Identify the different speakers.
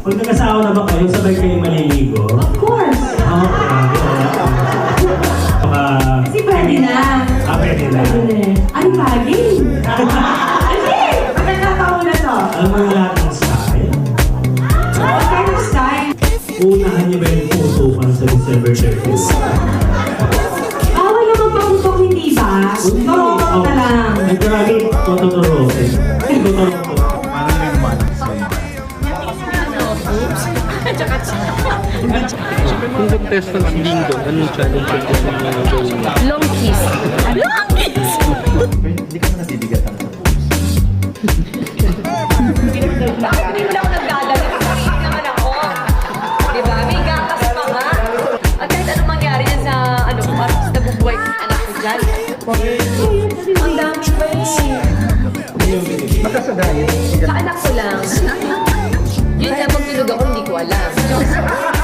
Speaker 1: Pag nag-asawa na ba kayo, sabay kayo maliligo?
Speaker 2: Of course!
Speaker 1: Oo,
Speaker 2: Kasi pwede na.
Speaker 1: pwede na.
Speaker 2: Ano bagay? Hindi! Pagkakataon na to.
Speaker 1: Alam mo yung lahat ng style?
Speaker 2: What kind of style?
Speaker 1: Unahan niyo ba yung putukan sa December 30th?
Speaker 2: Bawal naman pamutok, hindi ba? Pamutok na lang.
Speaker 1: Ay, grabe, totoo. Totoo.
Speaker 3: Parang may lumalang sa iyo.
Speaker 4: Kung contestant si Linggo, anong challenge ang gusto niyo gawin niya?
Speaker 5: Long kiss. Long kiss!
Speaker 3: Hindi ka na natibigatan sa puso.
Speaker 5: Bakit hindi mo na ako nagdadala? Kasi naman ako. Diba? May gatas pa nga. At kahit anong mangyari yan sa, kung artista bubuhay ng anak ko dyan. Ang dami pa eh.
Speaker 3: Baka sa diet,
Speaker 5: Sa anak ko lang. Yun nga, pag tulog ako, hindi ko alam.